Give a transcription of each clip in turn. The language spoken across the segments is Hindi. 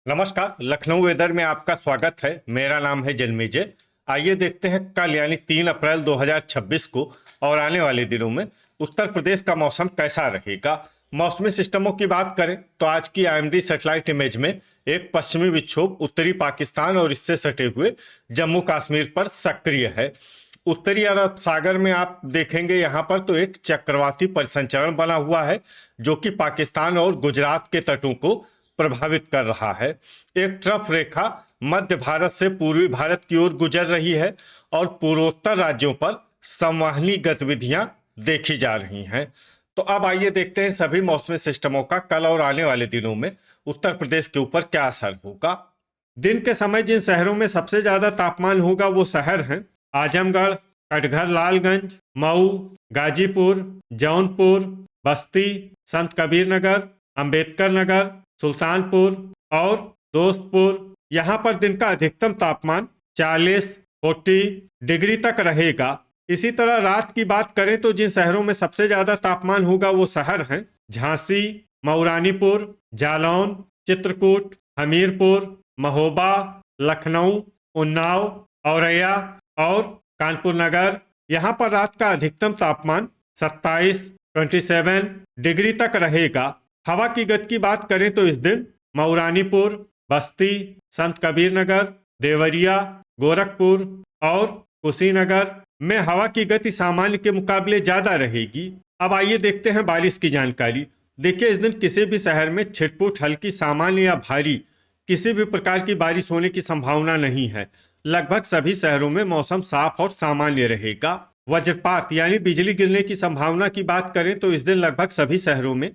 नमस्कार। लखनऊ वेदर में आपका स्वागत है। मेरा नाम है जन्मेजय। आइए देखते हैं कल यानी 3 अप्रैल 2026 को और आने वाले दिनों में उत्तर प्रदेश का मौसम कैसा रहेगा। मौसमी सिस्टमों की बात करें तो आज की आईएमडी सैटेलाइट इमेज में एक पश्चिमी विक्षोभ उत्तरी पाकिस्तान और इससे सटे हुए जम्मू कश्मीर पर सक्रिय है। उत्तरी अरब सागर में आप देखेंगे यहाँ पर तो एक चक्रवाती परिसंचरण बना हुआ है जो कि पाकिस्तान और गुजरात के तटों को प्रभावित कर रहा है। एक ट्रफ रेखा मध्य भारत से पूर्वी भारत की ओर गुजर रही है और पूर्वोत्तर राज्यों पर संवहनी गतिविधियां देखी जा रही हैं। तो अब आइए देखते हैं सभी मौसमी सिस्टमों का कल और आने वाले दिनों में उत्तर प्रदेश के ऊपर क्या असर होगा। दिन के समय जिन शहरों में सबसे ज्यादा तापमान होगा वो शहर हैं आजमगढ़, कटघर, लालगंज, मऊ, गाजीपुर, जौनपुर, बस्ती, संत कबीर नगर, अंबेडकर नगर, सुल्तानपुर और दोस्तपुर। यहाँ पर दिन का अधिकतम तापमान 40 डिग्री तक रहेगा। इसी तरह रात की बात करें तो जिन शहरों में सबसे ज्यादा तापमान होगा वो शहर हैं झांसी, मऊरानीपुर, जालौन, चित्रकूट, हमीरपुर, महोबा, लखनऊ, उन्नाव, औरैया और कानपुर नगर। यहाँ पर रात का अधिकतम तापमान 27 डिग्री तक रहेगा। हवा की गति की बात करें तो इस दिन मऊरानीपुर, बस्ती, संत कबीर नगर, देवरिया, गोरखपुर और कुशीनगर में हवा की गति सामान्य के मुकाबले ज्यादा रहेगी। अब आइए देखते हैं बारिश की जानकारी। देखिए, इस दिन किसी भी शहर में छिटपुट हल्की, सामान्य या भारी किसी भी प्रकार की बारिश होने की संभावना नहीं है। लगभग सभी शहरों में मौसम साफ और सामान्य रहेगा। वज्रपात यानी बिजली गिरने की संभावना की बात करें तो इस दिन लगभग सभी शहरों में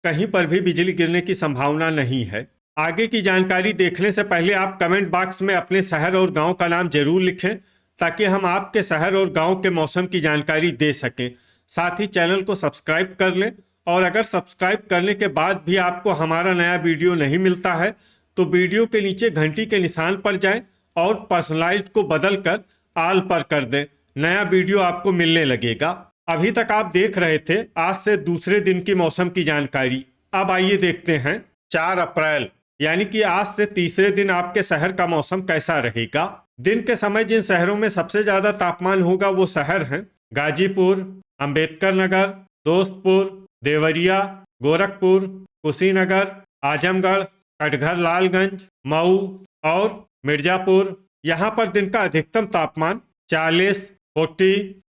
कहीं पर भी बिजली गिरने की संभावना नहीं है। आगे की जानकारी देखने से पहले आप कमेंट बॉक्स में अपने शहर और गांव का नाम जरूर लिखें ताकि हम आपके शहर और गांव के मौसम की जानकारी दे सकें। साथ ही चैनल को सब्सक्राइब कर लें और अगर सब्सक्राइब करने के बाद भी आपको हमारा नया वीडियो नहीं मिलता है तो वीडियो के नीचे घंटी के निशान पर जाएं और पर्सनलाइज्ड को बदल कर आल पर कर दें। नया वीडियो आपको मिलने लगेगा। अभी तक आप देख रहे थे आज से दूसरे दिन की मौसम की जानकारी। अब आइए देखते हैं 4 अप्रैल यानी कि आज से तीसरे दिन आपके शहर का मौसम कैसा रहेगा। दिन के समय जिन शहरों में सबसे ज्यादा तापमान होगा वो शहर हैं गाजीपुर, अंबेडकर नगर, दोस्तपुर, देवरिया, गोरखपुर, कुशीनगर, आजमगढ़, कटघर, लालगंज, मऊ और मिर्जापुर। यहाँ पर दिन का अधिकतम तापमान 40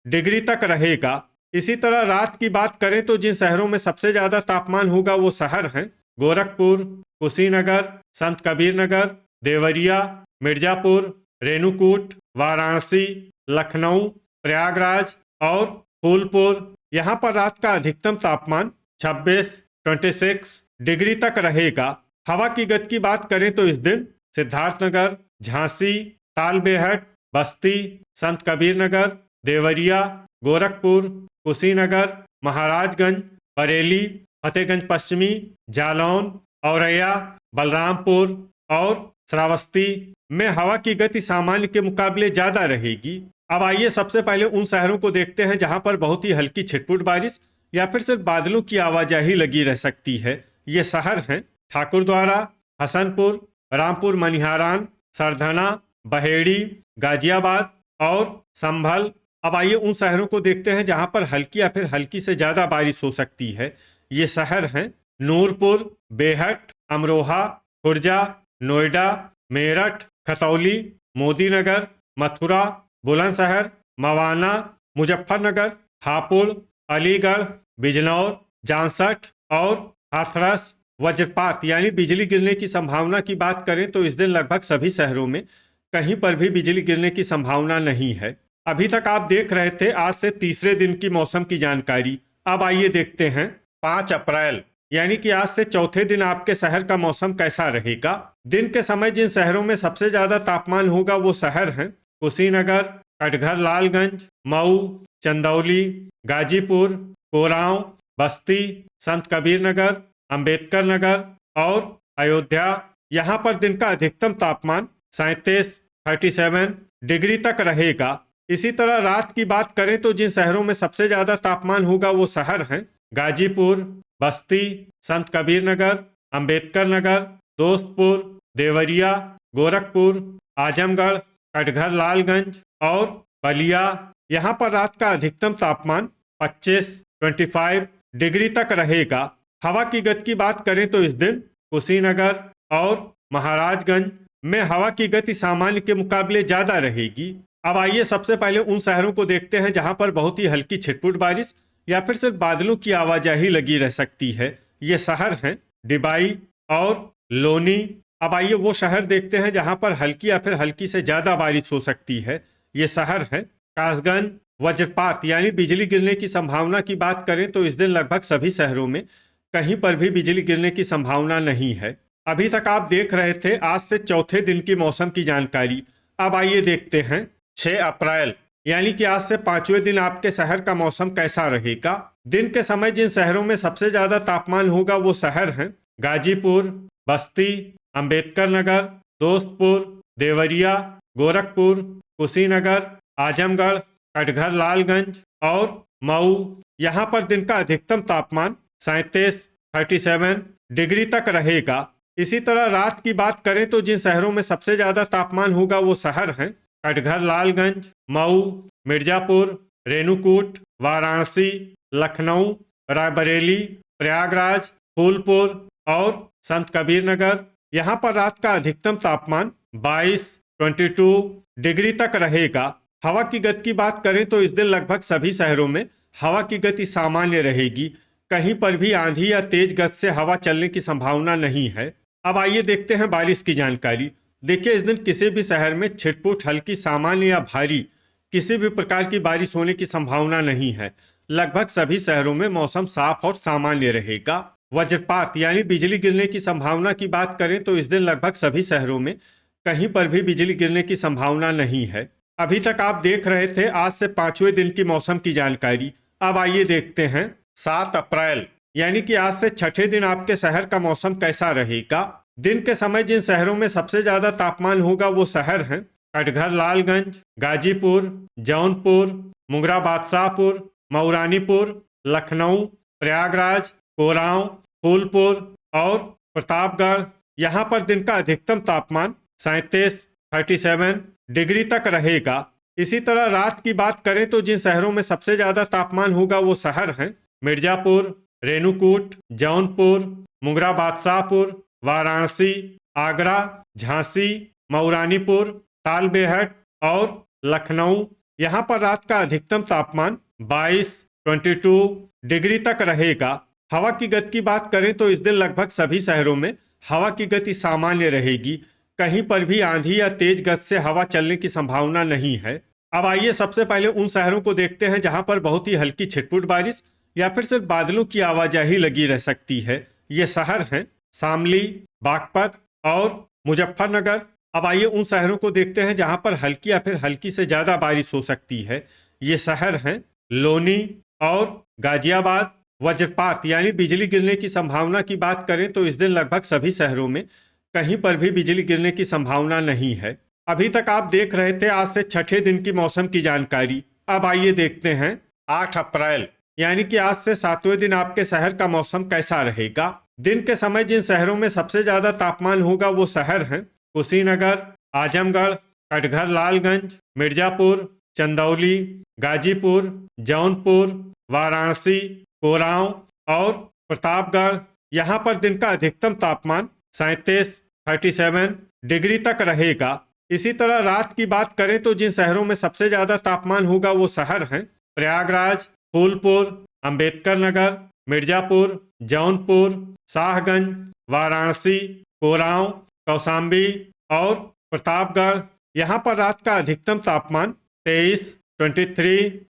डिग्री तक रहेगा। इसी तरह रात की बात करें तो जिन शहरों में सबसे ज्यादा तापमान होगा वो शहर हैं गोरखपुर, कुशीनगर, संत कबीर नगर, देवरिया, मिर्जापुर, रेणुकूट, वाराणसी, लखनऊ, प्रयागराज और फूलपुर। यहाँ पर रात का अधिकतम तापमान 26 डिग्री तक रहेगा। हवा की गति की बात करें तो इस दिन सिद्धार्थनगर, झांसी, तालबेहट, बस्ती, संत कबीर नगर, देवरिया, गोरखपुर, कुशीनगर, महाराजगंज, बरेली, फतेहगंज पश्चिमी, जालौन, औरैया, बलरामपुर और श्रावस्ती में हवा की गति सामान्य के मुकाबले ज्यादा रहेगी। अब आइए सबसे पहले उन शहरों को देखते हैं जहां पर बहुत ही हल्की छिटपुट बारिश या फिर सिर्फ बादलों की आवाजाही लगी रह सकती है। ये शहर हैं ठाकुरद्वारा, हसनपुर, रामपुर मनिहारान, सरधना, बहेड़ी, गाजियाबाद और संभल। अब आइए उन शहरों को देखते हैं जहां पर हल्की या फिर हल्की से ज्यादा बारिश हो सकती है। ये शहर हैं नूरपुर, बेहट, अमरोहा, खुर्जा, नोएडा, मेरठ, खतौली, मोदीनगर, मथुरा, बुलंदशहर, मवाना, मुजफ्फरनगर, हापुड़, अलीगढ़, बिजनौर, जामसठ और हाथरस। वज्रपात यानी बिजली गिरने की संभावना की बात करें तो इस दिन लगभग सभी शहरों में कहीं पर भी बिजली गिरने की संभावना नहीं है। अभी तक आप देख रहे थे आज से तीसरे दिन की मौसम की जानकारी। अब आइए देखते हैं 5 अप्रैल यानी कि आज से चौथे दिन आपके शहर का मौसम कैसा रहेगा। दिन के समय जिन शहरों में सबसे ज्यादा तापमान होगा वो शहर हैं कुशीनगर, कटघर, लालगंज, मऊ, चंदौली, गाजीपुर, कोरांव, बस्ती, संत कबीर नगर, अंबेडकर नगर और अयोध्या। यहाँ पर दिन का अधिकतम तापमान 37 डिग्री तक रहेगा। इसी तरह रात की बात करें तो जिन शहरों में सबसे ज्यादा तापमान होगा वो शहर हैं गाजीपुर, बस्ती, संत कबीर नगर, अंबेडकर नगर, दोस्तपुर, देवरिया, गोरखपुर, आजमगढ़, कटघर लालगंज और बलिया। यहाँ पर रात का अधिकतम तापमान 25 डिग्री तक रहेगा। हवा की गति की बात करें तो इस दिन कुशीनगर और महाराजगंज में हवा की गति सामान्य के मुकाबले ज्यादा रहेगी। अब आइए सबसे पहले उन शहरों को देखते हैं जहां पर बहुत ही हल्की छिटपुट बारिश या फिर सिर्फ बादलों की आवाजाही लगी रह सकती है। ये शहर हैं डिबाई और लोनी। अब आइए वो शहर देखते हैं जहां पर हल्की या फिर हल्की से ज्यादा बारिश हो सकती है। ये शहर है कासगंज। वज्रपात यानी बिजली गिरने की संभावना की बात करें तो इस दिन लगभग सभी शहरों में कहीं पर भी बिजली गिरने की संभावना नहीं है। अभी तक आप देख रहे थे आज से चौथे दिन की मौसम की जानकारी। अब आइए देखते हैं 6 अप्रैल यानी कि आज से 5वें दिन आपके शहर का मौसम कैसा रहेगा। दिन के समय जिन शहरों में सबसे ज्यादा तापमान होगा वो शहर हैं गाजीपुर, बस्ती, अंबेडकर नगर, दोस्तपुर, देवरिया, गोरखपुर, कुशीनगर, आजमगढ़, कटघर लालगंज और मऊ। यहाँ पर दिन का अधिकतम तापमान 37 डिग्री तक रहेगा। इसी तरह रात की बात करें तो जिन शहरों में सबसे ज्यादा तापमान होगा वो शहर हैं कटघर लालगंज, मऊ, मिर्जापुर, रेणुकूट, वाराणसी, लखनऊ, रायबरेली, प्रयागराज, फूलपुर और संत कबीर नगर। यहाँ पर रात का अधिकतम तापमान 22 डिग्री तक रहेगा। हवा की गति की बात करें तो इस दिन लगभग सभी शहरों में हवा की गति सामान्य रहेगी। कहीं पर भी आंधी या तेज गति से हवा चलने की संभावना नहीं है। अब आइए देखते हैं बारिश की जानकारी। देखिए इस दिन किसी भी शहर में छिटपुट हल्की सामान्य या भारी किसी भी प्रकार की बारिश होने की संभावना नहीं है। लगभग सभी शहरों में मौसम साफ और सामान्य रहेगा। वज्रपात यानी बिजली गिरने की संभावना की बात करें तो इस दिन लगभग सभी शहरों में कहीं पर भी बिजली गिरने की संभावना नहीं है। अभी तक आप देख रहे थे आज से 5वें दिन की मौसम की जानकारी। अब आइए देखते हैं 7 अप्रैल यानी कि आज से 6ठे दिन आपके शहर का मौसम कैसा रहेगा। दिन के समय जिन शहरों में सबसे ज्यादा तापमान होगा वो शहर हैं कटघर लालगंज, गाजीपुर, जौनपुर, मुंगरा बादशाहपुर, मऊरानीपुर, लखनऊ, प्रयागराज, कोरांव, फूलपुर और प्रतापगढ़। यहाँ पर दिन का अधिकतम तापमान 37 डिग्री तक रहेगा। इसी तरह रात की बात करें तो जिन शहरों में सबसे ज्यादा तापमान होगा वो शहर हैं मिर्जापुर, रेणुकूट, जौनपुर, मुंगरा बादशाहपुर, वाराणसी, आगरा, झांसी, मऊरानीपुर, तालबेहट और लखनऊ। यहाँ पर रात का अधिकतम तापमान 22 डिग्री तक रहेगा। हवा की गति की बात करें तो इस दिन लगभग सभी शहरों में हवा की गति सामान्य रहेगी। कहीं पर भी आंधी या तेज गति से हवा चलने की संभावना नहीं है। अब आइए सबसे पहले उन शहरों को देखते हैं जहां पर बहुत ही हल्की छिटपुट बारिश या फिर सिर्फ बादलों की आवाजाही लगी रह सकती है। ये शहर हैं शामली, बागपत और मुजफ्फरनगर। अब आइए उन शहरों को देखते हैं जहां पर हल्की या फिर हल्की से ज्यादा बारिश हो सकती है। ये शहर हैं लोनी और गाजियाबाद। वज्रपात यानी बिजली गिरने की संभावना की बात करें तो इस दिन लगभग सभी शहरों में कहीं पर भी बिजली गिरने की संभावना नहीं है। अभी तक आप देख रहे थे आज से 6ठे दिन की मौसम की जानकारी। अब आइए देखते हैं 8 अप्रैल यानी कि आज से 7वें दिन आपके शहर का मौसम कैसा रहेगा। दिन के समय जिन शहरों में सबसे ज्यादा तापमान होगा वो शहर हैं कुशीनगर, आजमगढ़, कटघर लालगंज, मिर्जापुर, चंदौली, गाजीपुर, जौनपुर, वाराणसी, कोरांव और प्रतापगढ़। यहाँ पर दिन का अधिकतम तापमान 37 डिग्री तक रहेगा। इसी तरह रात की बात करें तो जिन शहरों में सबसे ज्यादा तापमान होगा वो शहर हैं प्रयागराज, फूलपुर, अंबेडकर नगर, मिर्जापुर, जौनपुर, शाहगंज, वाराणसी, कोरांव, कौशाम्बी और प्रतापगढ़। यहाँ पर रात का अधिकतम तापमान 23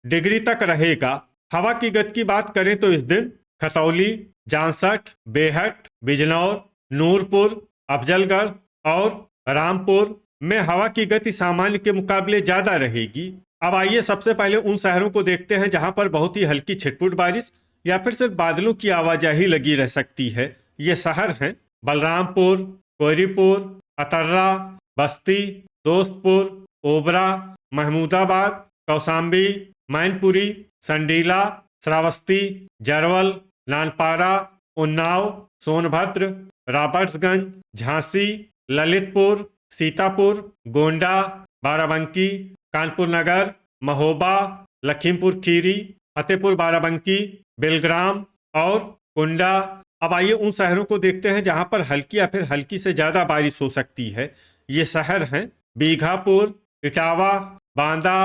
डिग्री तक रहेगा। हवा की गति की बात करें तो इस दिन खतौली, जांसठ, बेहट, बिजनौर, नूरपुर, अफजलगढ़ और रामपुर में हवा की गति सामान्य के मुकाबले ज्यादा रहेगी। अब आइए सबसे पहले उन शहरों को देखते हैं जहां पर बहुत ही हल्की छिटपुट बारिश या फिर सिर्फ बादलों की आवाजाही लगी रह सकती है। ये शहर हैं बलरामपुर, कोयरीपुर, अतर्रा, बस्ती, दोस्तपुर, ओबरा, महमूदाबाद, कौशाम्बी, मैनपुरी, संडीला, श्रावस्ती, जरवल, नानपारा, उन्नाव, सोनभद्र, रॉबर्ट्सगंज, झांसी, ललितपुर, सीतापुर, गोंडा, बाराबंकी, कानपुर नगर, महोबा, लखीमपुर खीरी, फतेहपुर बाराबंकी, बेलग्राम और कुंडा। अब आइए उन शहरों को देखते हैं जहां पर हल्की या फिर हल्की से ज्यादा बारिश हो सकती है। ये शहर हैं बीघापुर, इटावा, बांदा,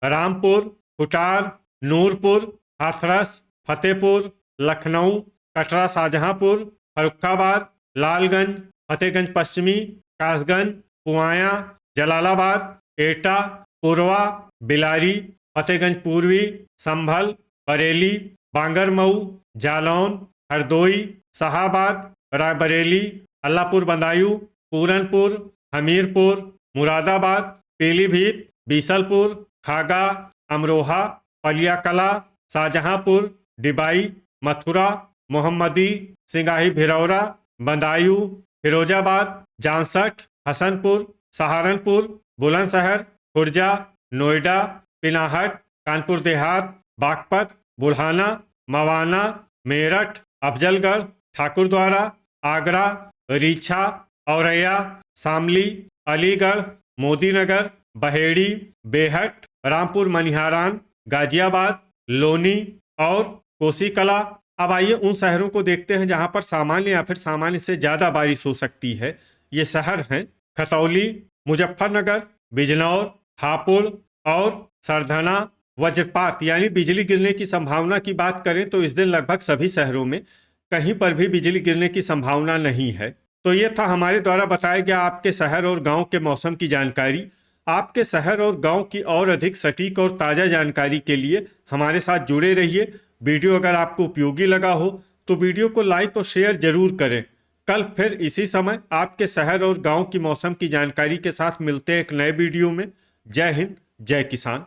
रामपुर, कुटार, नूरपुर, हाथरस, फतेहपुर, लखनऊ, कटरा शाहजहांपुर, फर्रुखाबाद, लालगंज, फतेहगंज पश्चिमी, कासगंज, पुआया, जलालाबाद, एटा, पुरवा, बिलारी, फतेहगंज पूर्वी, संभल, बरेली, बांगरमऊ, जालौन, हरदोई, शाहाबाद, रायबरेली, अल्लाहपुर बदायूं, पूरनपुर, हमीरपुर, मुरादाबाद, पीलीभीत, बीसलपुर, खागा, अमरोहा, पलियाकला, शाहजहांपुर, डिबाई, मथुरा, मोहम्मदी, सिंगाही भिरौरा, बदायूं, फिरोजाबाद, जांसठ, हसनपुर, सहारनपुर, बुलंदशहर, खुर्जा, नोएडा, पिनाहट, कानपुर देहात, बागपत, बुढ़ाना, मवाना, मेरठ, अफजलगढ़, ठाकुरद्वारा, आगरा, रीछा, औरैया, शामली, अलीगढ़, मोदीनगर, बहेड़ी, बेहट, रामपुर मनिहारान, गाजियाबाद, लोनी और कोसीकला। अब आइए उन शहरों को देखते हैं जहां पर सामान्य या फिर सामान्य से ज्यादा बारिश हो सकती है। ये शहर हैं खतौली, मुजफ्फरनगर, बिजनौर, हापुड़ और सरधना। वज्रपात यानी बिजली गिरने की संभावना की बात करें तो इस दिन लगभग सभी शहरों में कहीं पर भी बिजली गिरने की संभावना नहीं है। तो ये था हमारे द्वारा बताया गया आपके शहर और गांव के मौसम की जानकारी। आपके शहर और गांव की और अधिक सटीक और ताज़ा जानकारी के लिए हमारे साथ जुड़े रहिए। वीडियो अगर आपको उपयोगी लगा हो तो वीडियो को लाइक और शेयर जरूर करें। कल फिर इसी समय आपके शहर और गांव की मौसम की जानकारी के साथ मिलते हैं एक नए वीडियो में। जय हिंद, जय किसान।